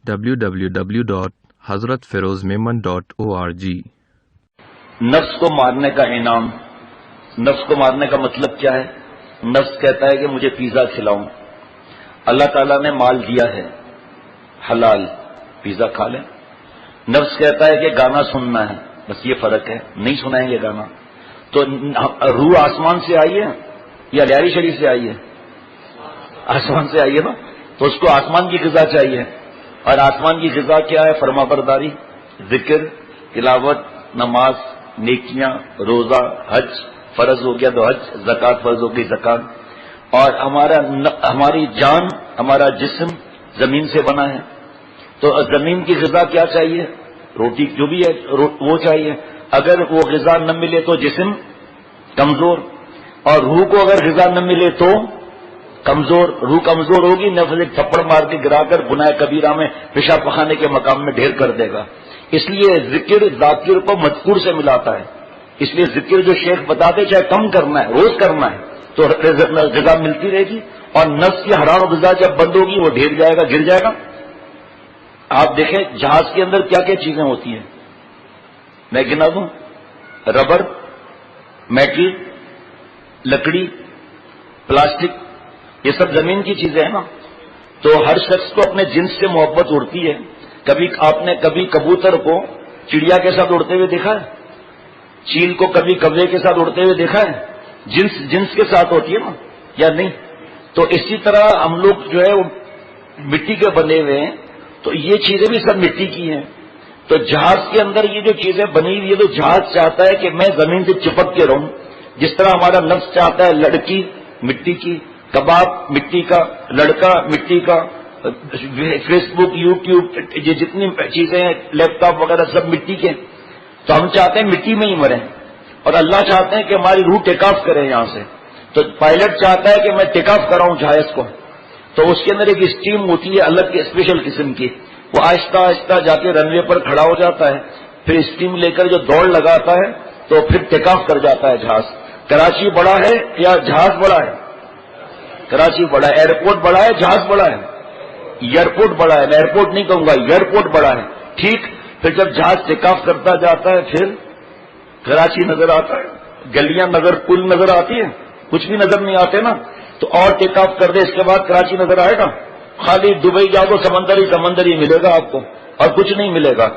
www.hazratfirozmemon.org۔ نفس کو مارنے کا انعام، نفس کو مارنے کا مطلب کیا ہے؟ نفس کہتا ہے کہ مجھے پیزا کھلاؤں، اللہ تعالیٰ نے مال دیا ہے حلال، پیزا کھا لیں۔ نفس کہتا ہے کہ گانا سننا ہے، بس یہ فرق ہے، نہیں سنائیں گے گانا۔ تو روح آسمان سے آئی ہے یا لیاری شریف سے آئی ہے؟ آسمان سے آئی ہے نا، تو اس کو آسمان کی غذا چاہیے، اور آسمان کی غذا کیا ہے؟ فرما برداری، ذکر، تلاوت، نماز، نیکیاں، روزہ، حج فرض ہو گیا تو حج، زکوٰۃ فرض ہو گئی زکوٰۃ۔ اور ہماری جان، ہمارا جسم زمین سے بنا ہے، تو زمین کی غذا کیا چاہیے؟ روٹی جو بھی ہے وہ چاہیے۔ اگر وہ غذا نہ ملے تو جسم کمزور، اور روح کو اگر غذا نہ ملے تو کمزور، روح کمزور ہوگی، نفس ایک تھپڑ مار کے گرا کر گناہ کبیرہ میں پیشاب پخانے کے مقام میں ڈھیر کر دے گا۔ اس لیے ذکر ذاکر کو مذکور سے ملاتا ہے، اس لیے ذکر جو شیخ بتاتے چاہے کم کرنا ہے، روز کرنا ہے تو غذا ملتی رہے گی، اور نفس کی حرام غذا جب بند ہوگی وہ ڈھیر جائے گا، گر جائے گا۔ آپ دیکھیں جہاز کے اندر کیا کیا چیزیں ہوتی ہیں، میں گنا دوں، ربر، میٹل، لکڑی، پلاسٹک، یہ سب زمین کی چیزیں ہیں نا۔ تو ہر شخص کو اپنے جنس سے محبت اڑتی ہے۔ کبھی آپ نے کبھی کبوتر کو چڑیا کے ساتھ اڑتے ہوئے دیکھا ہے؟ چیل کو کبھی کوے کے ساتھ اڑتے ہوئے دیکھا ہے؟ جنس کے ساتھ ہوتی ہے نا، یا نہیں؟ تو اسی طرح ہم لوگ جو ہے وہ مٹی کے بنے ہوئے ہیں، تو یہ چیزیں بھی سب مٹی کی ہیں۔ تو جہاز کے اندر یہ جو چیزیں بنی ہوئی ہے، تو جہاز چاہتا ہے کہ میں زمین سے چپک کے رہوں، جس طرح ہمارا نفس چاہتا ہے لڑکی مٹی کی، کباب مٹی کا، لڑکا مٹی کا، فیس بک، یوٹیوب، یہ جتنی چیزیں ہیں، لیپ ٹاپ وغیرہ سب مٹی کے۔ تو ہم چاہتے ہیں مٹی میں ہی مریں، اور اللہ چاہتے ہیں کہ ہماری روح ٹیک آف کرے یہاں سے۔ تو پائلٹ چاہتا ہے کہ میں ٹیک آف کراؤں جہاز کو، تو اس کے اندر ایک اسٹیم ہوتی ہے الگ کی، اسپیشل قسم کی، وہ آہستہ آہستہ جا کے رن وے پر کھڑا ہو جاتا ہے، پھر اسٹیم لے کر جو دوڑ لگاتا ہے تو پھر ٹیک آف کر جاتا ہے جہاز۔ کراچی بڑا ہے یا جہاز بڑا ہے؟ کراچی بڑا ہے۔ ایئرپورٹ بڑا ہے، جہاز بڑا ہے؟ ایئرپورٹ بڑا ہے، میں ایئرپورٹ نہیں کہوں گا، ایئرپورٹ بڑا ہے، ٹھیک۔ پھر جب جہاز ٹیک آف کرتا جاتا ہے پھر کراچی نظر آتا ہے، گلیاں نظر، پل نظر آتی ہے، کچھ بھی نظر نہیں آتے نا۔ تو اور ٹیک آف کر دے اس کے بعد کراچی نظر آئے گا؟ خالی دبئی جاؤ تو سمندر ہی ملے گا آپ کو، اور کچھ نہیں ملے گا۔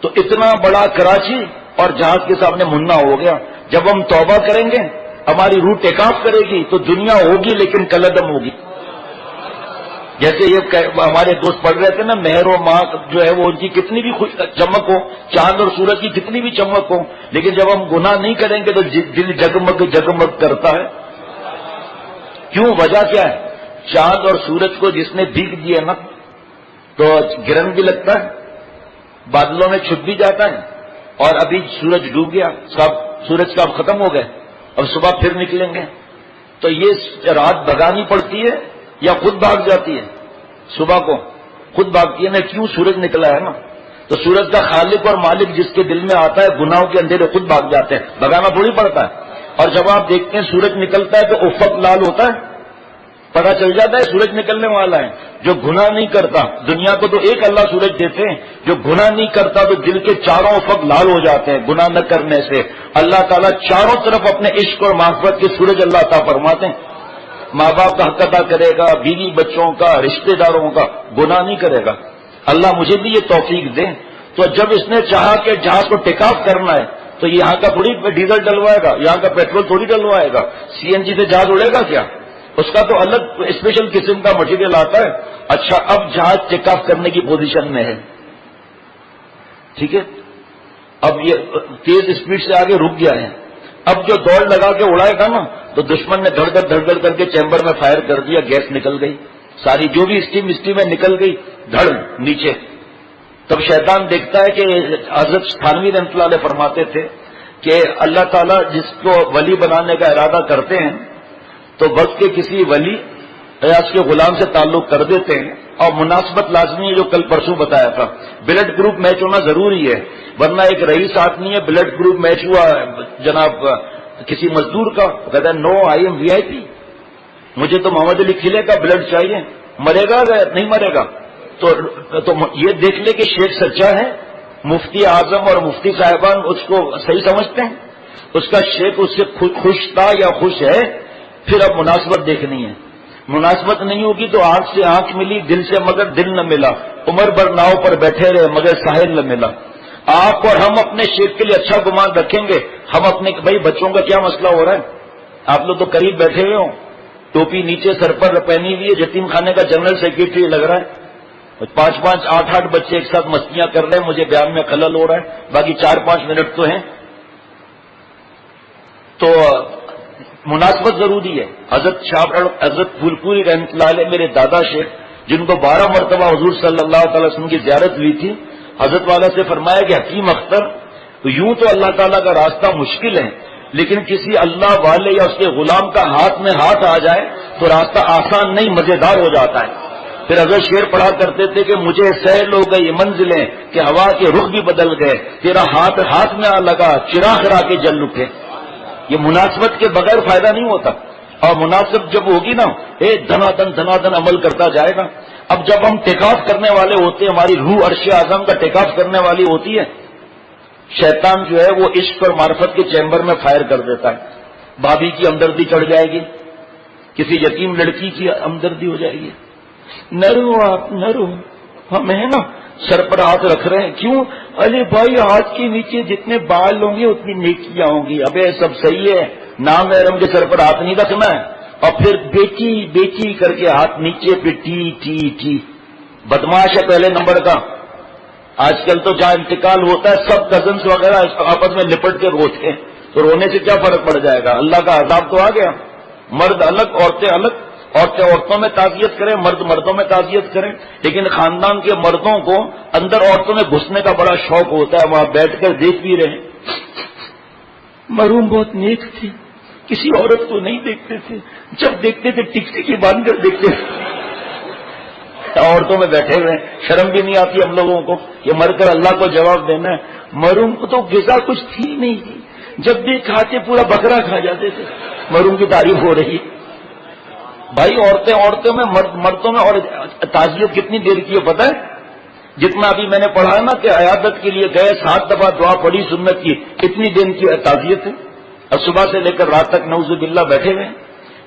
تو اتنا بڑا کراچی اور جہاز کے سامنے منا ہو گیا۔ جب ہم توبہ کریں گے، ہماری روح ٹیک آف کرے گی تو دنیا ہوگی لیکن کلعدم ہوگی۔ جیسے یہ ہمارے دوست پڑھ رہے تھے نا، مہر و ماہ جو ہے وہ ان کی کتنی بھی چمک ہو، چاند اور سورج کی کتنی بھی چمک ہو، لیکن جب ہم گناہ نہیں کریں گے تو دل جگمگ جگمگ کرتا ہے۔ کیوں؟ وجہ کیا ہے؟ چاند اور سورج کو جس نے بھیگ دیا نا تو گرہن بھی لگتا ہے، بادلوں میں چھپ بھی جاتا ہے، اور ابھی سورج ڈوب گیا، سب سورج کا اب ختم ہو گئے، اب صبح پھر نکلیں گے۔ تو یہ رات بھگانی پڑتی ہے یا خود بھاگ جاتی ہے؟ صبح کو خود بھاگتی ہے نا، کیوں؟ سورج نکلا ہے نا۔ تو سورج کا خالق اور مالک جس کے دل میں آتا ہے، گناہوں کے اندھیرے خود بھاگ جاتے ہیں، بھگانا تھوڑی پڑتا ہے۔ اور جب آپ دیکھتے ہیں سورج نکلتا ہے تو افق لال ہوتا ہے، پتہ چل جاتا ہے سورج نکلنے والا ہے۔ جو گناہ نہیں کرتا، دنیا کو تو ایک اللہ سورج دیتے ہیں، جو گناہ نہیں کرتا تو دل کے چاروں افق لال ہو جاتے ہیں گناہ نہ کرنے سے۔ اللہ تعالیٰ چاروں طرف اپنے عشق اور معرفت کے سورج اللہ عطا فرماتے ہیں۔ ماں باپ کا حق ادا کرے گا، بیوی بچوں کا، رشتہ داروں کا، گناہ نہیں کرے گا۔ اللہ مجھے بھی یہ توفیق دے۔ تو جب اس نے چاہا کہ جہاز کو ٹیک آف کرنا ہے تو یہاں کا تھوڑی ڈیزل ڈلوائے گا، یہاں کا پیٹرول تھوڑی ڈلوائے گا، سی این جی سے جہاز اڑے گا کیا؟ اس کا تو الگ اسپیشل قسم کا مٹیریل آتا ہے۔ اچھا، اب جہاز ٹیک آف کرنے کی پوزیشن میں ہے، ٹھیک ہے، اب یہ تیز اسپیڈ سے آگے رک گیا ہے۔ اب جو دوڑ لگا کے اڑائے گا نا تو دشمن نے دھڑ دھڑ کر کے چیمبر میں فائر کر دیا، گیس نکل گئی ساری، جو بھی اسٹیم میں نکل گئی دھڑ نیچے۔ تب شیطان دیکھتا ہے کہ حضرت تھانوی رحمۃ اللہ علیہ فرماتے تھے کہ اللہ تعالیٰ جس کو ولی بنانے کا ارادہ کرتے ہیں تو وقت کے کسی ولی یا اس کے غلام سے تعلق کر دیتے ہیں، اور مناسبت لازمی ہے، جو کل پرسوں بتایا تھا۔ بلڈ گروپ میچ ہونا ضروری ہے، ورنہ ایک رئیس آدمی ہے، بلڈ گروپ میچ ہوا جناب کسی مزدور کا، کہتا ہے نو آئی ایم وی آئی پی، مجھے تو محمد علی قلعے کا بلڈ چاہیے، مرے گا یا نہیں مرے گا؟ تو یہ دیکھ لے کہ شیخ سچا ہے، مفتی اعظم اور مفتی صاحبان اس کو صحیح سمجھتے ہیں، اس کا شیخ اس سے خوش تھا یا خوش ہے، پھر اب مناسبت دیکھنی ہے. مناسبت نہیں ہوگی تو آنکھ سے آنکھ ملی، دل سے مگر دل نہ ملا، عمر بھر ناؤ پر بیٹھے رہے مگر ساحل نہ ملا. آپ اور ہم اپنے شیخ کے لیے اچھا گمان رکھیں گے. ہم اپنے بھائی بچوں کا کیا مسئلہ ہو رہا ہے، آپ لوگ تو قریب بیٹھے ہوئے ہوں، ٹوپی نیچے سر پر پہنی ہوئی ہے، یتیم خانے کا جنرل سیکرٹری لگ رہا ہے، 5 8 بچے ایک ساتھ مستیاں کر رہے ہیں، مجھے بیان میں خلل ہو رہا ہے، باقی 4 5 منٹ تو ہیں. تو مناسبت ضروری ہے. حضرت پھول پوری رحمۃ اللہ علیہ میرے دادا شیخ، جن کو 12 مرتبہ حضور صلی اللہ تعالی وسلم کی زیارت ہوئی تھی، حضرت والا سے فرمایا کہ حکیم اختر، یوں تو اللہ تعالیٰ کا راستہ مشکل ہے، لیکن کسی اللہ والے یا اس کے غلام کا ہاتھ میں ہاتھ آ جائے تو راستہ آسان نہیں مزیدار ہو جاتا ہے. پھر حضرت شعر پڑھا کرتے تھے کہ مجھے سیل ہو گئی منزلیں کہ ہوا کے رخ بھی بدل گئے، تیرا ہاتھ ہاتھ میں آ لگا چراغ را کے جل اٹھے. یہ مناسبت کے بغیر فائدہ نہیں ہوتا، اور مناسب جب ہوگی نا دھنا دن عمل کرتا جائے گا. اب جب ہم ٹیک آف کرنے والے ہوتے ہیں، ہماری روح عرش اعظم کا ٹیک آف کرنے والی ہوتی ہے، شیطان جو ہے وہ عشق اور معرفت کے چیمبر میں فائر کر دیتا ہے. بھابھی کی ہمدردی چڑھ جائے گی، کسی یتیم لڑکی کی ہمدردی ہو جائے گی. نرو آپ نرو، ہم ہے نا سر پر ہاتھ رکھ رہے ہیں، کیوں؟ ارے بھائی ہاتھ کے نیچے جتنے بال ہوں گے اتنی نیکیاں ہوں گی. ابے سب صحیح ہے، نام محرم کے سر پر ہاتھ نہیں رکھنا ہے. اور پھر بیچی بیچی کر کے ہاتھ نیچے پہ ٹی ٹی ٹی. بدماش ہے پہلے نمبر کا. آج کل تو جہاں انتقال ہوتا ہے سب کزنس وغیرہ آپس میں لپٹ کے روتے ہیں، تو رونے سے کیا فرق پڑ جائے گا؟ اللہ کا عذاب تو آ گیا. مرد الگ عورتیں الگ، عورتیں عورتوں میں تعزیت کریں، مرد مردوں میں تعزیت کریں. لیکن خاندان کے مردوں کو اندر عورتوں میں گھسنے کا بڑا شوق ہوتا ہے، وہاں بیٹھ کر دیکھ بھی رہے ہیں. مرحوم بہت نیک تھی، کسی عورت کو نہیں دیکھتے تھے، جب دیکھتے تھے ٹکسی کی باندھ کر دیکھتے تھے. عورتوں میں بیٹھے ہوئے ہیں، شرم بھی نہیں آتی ہم لوگوں کو، یہ مر کر اللہ کو جواب دینا ہے. مرحوم کو تو غذا کچھ تھی نہیں تھی، جب بھی کھاتے پورا بکرا کھا جاتے تھے. مرحوم کی تعریف ہو رہی ہے. بھائی عورتوں میں مردوں میں. اور تعزیت کتنی دیر کی ہے پتہ ہے؟ جتنا ابھی میں نے پڑھا ہے نا کہ عیادت کے لیے گئے 7 دفعہ دعا پڑھی سنت کی، اتنی دن کی تعزیت ہے. اور صبح سے لے کر رات تک نعوذ باللہ بیٹھے ہوئے ہیں.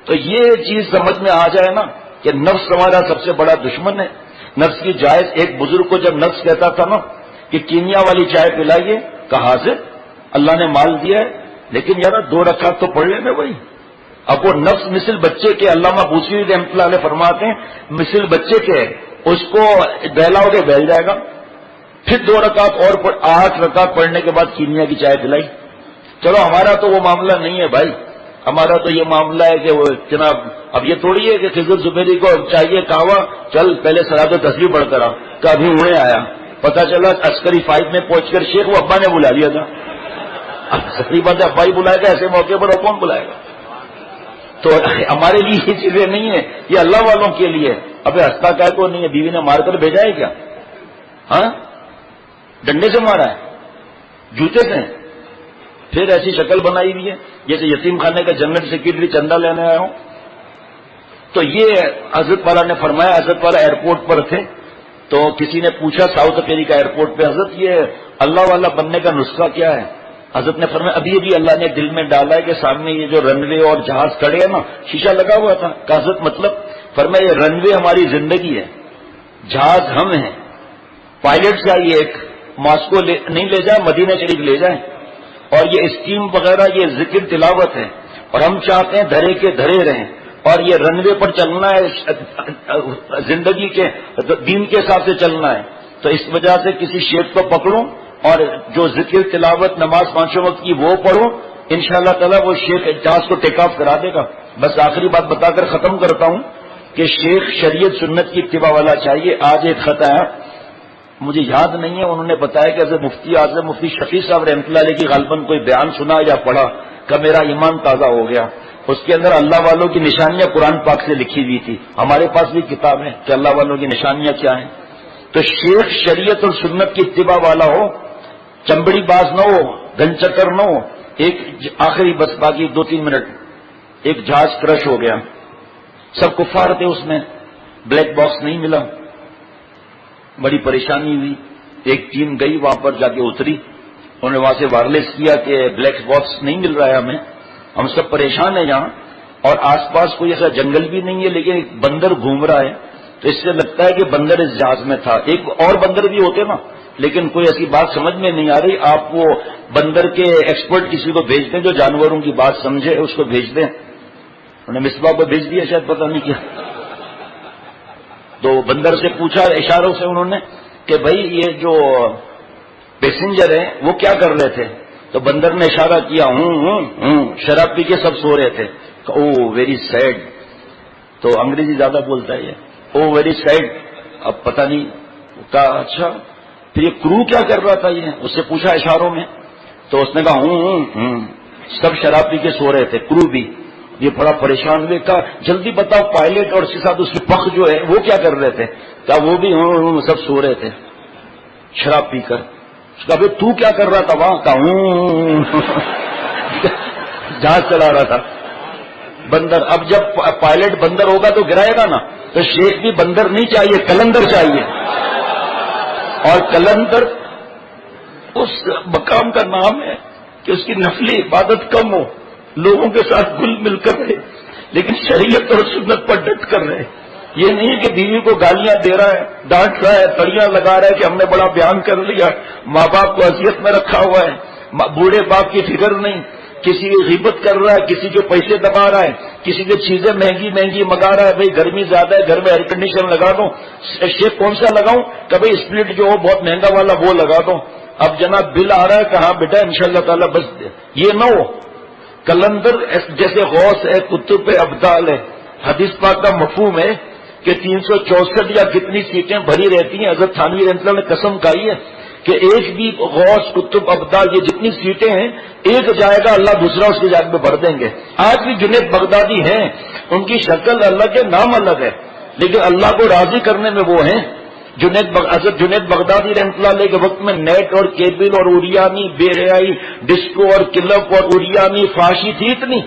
تو یہ چیز سمجھ میں آ جائے نا کہ نفس ہمارا سب سے بڑا دشمن ہے. نفس کی جائز، ایک بزرگ کو جب نفس کہتا تھا نا کہ کینیا والی چائے پلائیے، کہاں سے؟ اللہ نے مال دیا ہے لیکن یار 2 رکعت تو پڑھ لینا بھائی. اب وہ نفس مثل بچے کے، علامہ بوسری رحمۃ اللہ علیہ فرماتے ہیں مثل بچے کے، اس کو بہلاؤ کے بہل جائے گا. پھر 2 رکعت اور 8 رکعت پڑھنے کے بعد کینیا کی چائے پلائی. چلو ہمارا تو وہ معاملہ نہیں ہے بھائی، ہمارا تو یہ معاملہ ہے کہ وہ جناب اب یہ تھوڑی ہے کہ خضر زبیری کو چاہیے کہوا چل پہلے صلاۃ و تسبیح پڑھ کر آ، کبھی ہوئے آیا، پتہ چلا عسکری 5 میں پہنچ کر شیخ وہ ابا نے بلا لیا تھا. صحیح بات ہے، ابا ہی بلائے گا ایسے موقع پر، اور کون بلائے گا؟ تو ہمارے لیے یہ چیزیں نہیں ہیں، یہ اللہ والوں کے لیے. ابھی ہنستا کا تو نہیں ہے، بیوی نے مار کر بھیجا ہے کیا؟ ہاں ڈنڈے سے مارا ہے، جوتے سے. پھر ایسی شکل بنائی ہوئی ہے جیسے یتیم خانے کا جنرل سیکرٹری چندہ لینے آیا ہوں. تو یہ حضرت والا نے فرمایا. حضرت والا ایئرپورٹ پر تھے تو کسی نے پوچھا ساؤتھ افریقہ ایئرپورٹ پہ، حضرت یہ اللہ والا بننے کا نسخہ کیا ہے؟ حضرت نے فرمایا ابھی اللہ نے دل میں ڈالا ہے کہ سامنے یہ جو رن وے اور جہاز کھڑے ہیں نا، شیشہ لگا ہوا تھا. کہ حضرت مطلب؟ فرمایا یہ رن وے ہماری زندگی ہے، جہاز ہم ہیں. پائلٹ چاہیے ایک ماسکو نہیں لے جائے، مدینہ شریف لے جائے. اور یہ اسکیم وغیرہ یہ ذکر تلاوت ہے، اور ہم چاہتے ہیں دھرے کے دھرے رہیں. اور یہ رن وے پر چلنا ہے، زندگی کے دین کے حساب سے چلنا ہے. تو اس وجہ سے کسی شیخ کو پکڑو اور جو ذکر تلاوت نماز 5 وقت کی وہ پڑھو، انشاءاللہ تعالی وہ شیخ جہاز کو ٹیک آف کرا دے گا. بس آخری بات بتا کر ختم کرتا ہوں کہ شیخ شریعت سنت کی اتباع والا چاہیے. آج ایک خط آیا، مجھے یاد نہیں ہے، انہوں نے بتایا کہ حضرت مفتی اعظم مفتی شفیع صاحب رحمۃ اللہ علیہ کی غالباً کوئی بیان سنا یا پڑھا کہ میرا ایمان تازہ ہو گیا. اس کے اندر اللہ والوں کی نشانیاں قرآن پاک سے لکھی ہوئی تھی. ہمارے پاس بھی کتاب ہے کہ اللہ والوں کی نشانیاں کیا ہیں. تو شیخ شریعت اور سنت کی اتباع والا ہو، چمبڑی باز نہ ہو، گن چکر نہ ہو. ایک آخری بس باقی 2-3 منٹ. ایک جہاز کرش ہو گیا، سب کفار تھے اس میں، بلیک باکس نہیں ملا. بڑی پریشانی ہوئی. ایک ٹیم گئی وہاں پر جا کے اتری, انہوں نے وہاں سے وائرلیس کیا کہ بلیک باکس نہیں مل رہا ہے ہمیں, ہم سب پریشان ہیں یہاں, اور آس پاس کوئی ایسا جنگل بھی نہیں ہے لیکن ایک بندر گھوم رہا ہے, تو اس سے لگتا ہے کہ بندر اس جہاز میں تھا. ایک اور بندر بھی ہوتے نا, لیکن کوئی ایسی بات سمجھ میں نہیں آ رہی. آپ وہ بندر کے ایکسپرٹ کسی کو بھیج دیں جو جانوروں کی بات سمجھے, اس کو بھیج دیں. انہوں نے مصباح کو بھیج دیا, شاید پتہ نہیں کیا. تو بندر سے پوچھا اشاروں سے انہوں نے کہ بھائی یہ جو پیسنجر ہیں وہ کیا کر رہے تھے, تو بندر نے اشارہ کیا, شراب پی کے سب سو رہے تھے. او ویری سیڈ. تو انگریزی زیادہ بولتا ہے یہ, او ویری سیڈ. اب پتہ نہیں, کہا اچھا پھر یہ کرو کیا کر رہا تھا, یہ اس سے پوچھا اشاروں میں, تو اس نے کہا سب شراب پی کے سو رہے تھے, کرو بھی. یہ بڑا پریشان ہوئے, کہا جلدی بتاؤ پائلٹ اور اس کے ساتھ اس کی پخ جو ہے وہ کیا کر رہے تھے, کہا وہ بھی سب سو رہے تھے شراب پی کر. اس کا تو کیا کر رہا تھا وہاں, کہا جہاز چلا رہا تھا. بندر, اب جب پائلٹ بندر ہوگا تو گرائے گا نا, تو شیخ بھی بندر نہیں چاہیے, کلندر چاہیے. اور کلندر اس مقام کا نام ہے کہ اس کی نفلی عبادت کم ہو, لوگوں کے ساتھ گل مل کر رہے, لیکن شریعت اور سنت پر ڈٹ کر رہے. یہ نہیں کہ بیوی کو گالیاں دے رہا ہے, ڈانٹ رہا ہے, تڑیاں لگا رہا ہے کہ ہم نے بڑا بیان کر لیا, ماں باپ کو اذیت میں رکھا ہوا ہے, بوڑھے باپ کی فکر نہیں, کسی کی غیبت کر رہا ہے, کسی کے پیسے دبا رہا ہے, کسی کی چیزیں مہنگی مہنگی منگا رہا ہے. بھائی گرمی زیادہ ہے, گھر میں ایئر کنڈیشن لگا دو. شیخ کون سا لگاؤں, کہ بھائی اسپلٹ جو ہو بہت مہنگا والا وہ لگا دو. اب جناب بل آ رہا ہے, کہاں بیٹا انشاءاللہ تعالی بس یہ نہ ہو. کلندر جیسے غوث ہے, قطب ابدال ہے. حدیث پاک کا مفہوم ہے کہ 364 یا کتنی سیٹیں بھری رہتی ہیں. حضرت تھانوی رحمۃ اللہ نے قسم کھائی ہے کہ ایک بھی غوث قطب ابدال یہ جتنی سیٹیں ہیں, ایک جائے گا اللہ دوسرا اس کی جگہ پہ بھر دیں گے. آج بھی جنید بغدادی ہیں, ان کی شکل الگ ہے, نام الگ ہے, لیکن اللہ کو راضی کرنے میں وہ ہیں. حضرت جنید بغدادی رحمۃ اللہ علیہ کے وقت میں نیٹ اور کیبل اور اوریانی, بے حیائی, ڈسکو اور کلب اور اوریانی, فحاشی تھی اتنی.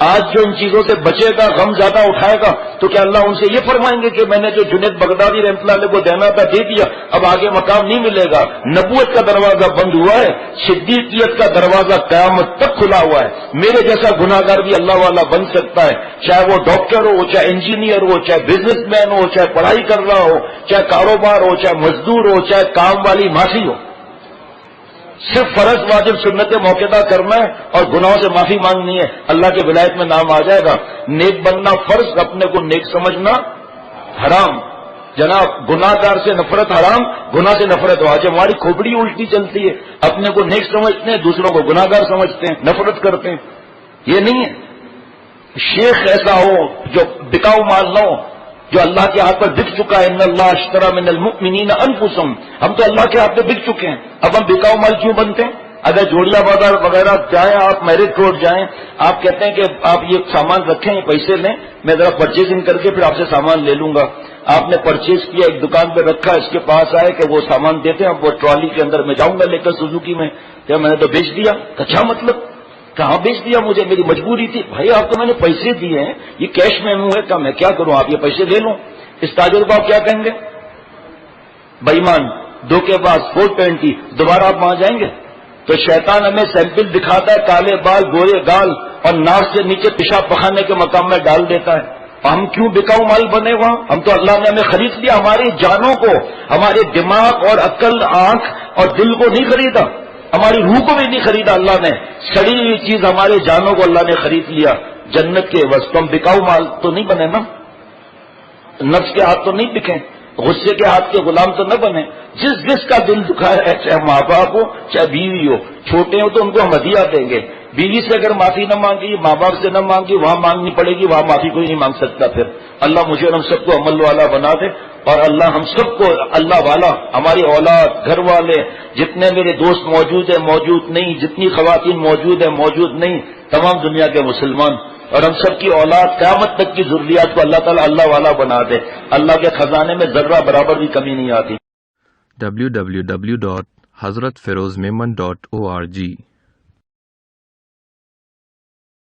آج جو ان چیزوں سے بچے گا, غم زیادہ اٹھائے گا, تو کیا اللہ ان سے یہ فرمائیں گے کہ میں نے جو جنید بغدادی رحمۃ اللہ علیہ کو دینا تھا دے دیا, اب آگے مقام نہیں ملے گا. نبوت کا دروازہ بند ہوا ہے, صدیقیت کا دروازہ قیامت تک کھلا ہوا ہے. میرے جیسا گناہگار بھی اللہ والا بن سکتا ہے, چاہے وہ ڈاکٹر ہو, چاہے انجینئر ہو, چاہے بزنس مین ہو, چاہے پڑھائی کر رہا ہو, چاہے کاروبار ہو, چاہے مزدور ہو, چاہے کام والی ماسی ہو. صرف فرض واجب سنت موقع کرنا ہے اور گناہوں سے معافی مانگنی ہے, اللہ کے ولایت میں نام آ جائے گا. نیک بننا فرض, اپنے کو نیک سمجھنا حرام. جناب گناہ گار سے نفرت حرام, گناہ سے نفرت ہو. آج ہماری کھوپڑی الٹی چلتی ہے, اپنے کو نیک سمجھتے ہیں, دوسروں کو گناہ گار سمجھتے ہیں, نفرت کرتے ہیں. یہ نہیں ہے. شیخ ایسا ہو جو بکاؤ مال نہ ہو, جو اللہ کے ہاتھ پر بک چکا ہے. ان اللہ اشترى من المؤمنین انفسهم, ہم تو اللہ کے ہاتھ پہ بک چکے ہیں. اب ہم بکاؤ مال کیوں بنتے ہیں؟ اگر جوڑیا بازار وغیرہ جائیں, آپ میرٹ روڈ جائیں, آپ کہتے ہیں کہ آپ یہ سامان رکھیں, یہ پیسے لیں, میں ذرا پرچیزنگ کر کے پھر آپ سے سامان لے لوں گا. آپ نے پرچیز کیا, ایک دکان پہ رکھا, اس کے پاس آئے کہ وہ سامان دیتے ہیں, اب وہ ٹرالی کے اندر میں جاؤں گا لے کر سوزوکی میں, کیا میں نے تو بیچ دیا. اچھا مطلب کہاں بیچ دیا, مجھے میری مجبوری تھی. بھائی آپ کو میں نے پیسے دیے ہیں, یہ کیش میں ہوں ہے, کہ میں کیا کروں, آپ یہ پیسے لے لوں. اس تاجر کو آپ کیا کہیں گے؟ بے ایمان, دھوکے باز, کوٹ پینٹی. دوبارہ آپ وہاں جائیں گے تو شیطان ہمیں سیمپل دکھاتا ہے, کالے بال, گورے گال, اور ناک سے نیچے پیشاب پخانے کے مقام میں ڈال دیتا ہے. ہم کیوں بکاؤ مال بنے وہاں؟ ہم تو اللہ نے ہمیں خرید لیا. ہماری جانوں کو, ہمارے دماغ اور عقل, آنکھ اور دل کو نہیں خریدا, ہماری روح کو بھی نہیں خریدا اللہ نے. سڑی ہوئی چیز ہمارے جانوں کو اللہ نے خرید لیا جنت کے عوض. تو ہم بکاؤ مال تو نہیں بنے نا, نفس کے ہاتھ تو نہیں بکیں, غصے کے ہاتھ کے غلام تو نہ بنے. جس جس کا دل دکھا ہے, چاہے ماں باپ ہو چاہے بیوی ہو, چھوٹے ہو تو ان کو ہم ہدیہ دیں گے. بیوی سے اگر معافی نہ مانگی, ماں باپ سے نہ مانگی, وہاں مانگنی پڑے گی, وہاں معافی کوئی نہیں مانگ سکتا. پھر اللہ مجھے اور ہم سب کو عمل والا بنا دے, اور اللہ ہم سب کو اللہ والا, ہماری اولاد, گھر والے, جتنے میرے دوست موجود ہیں, موجود نہیں, جتنی خواتین موجود ہیں, موجود نہیں, تمام دنیا کے مسلمان, اور ہم سب کی اولاد قیامت تک کی ضروریات کو اللہ تعالیٰ اللہ والا بنا دے. اللہ کے خزانے میں ذرہ برابر بھی کمی نہیں آتی. www.hazratfirozmemon.org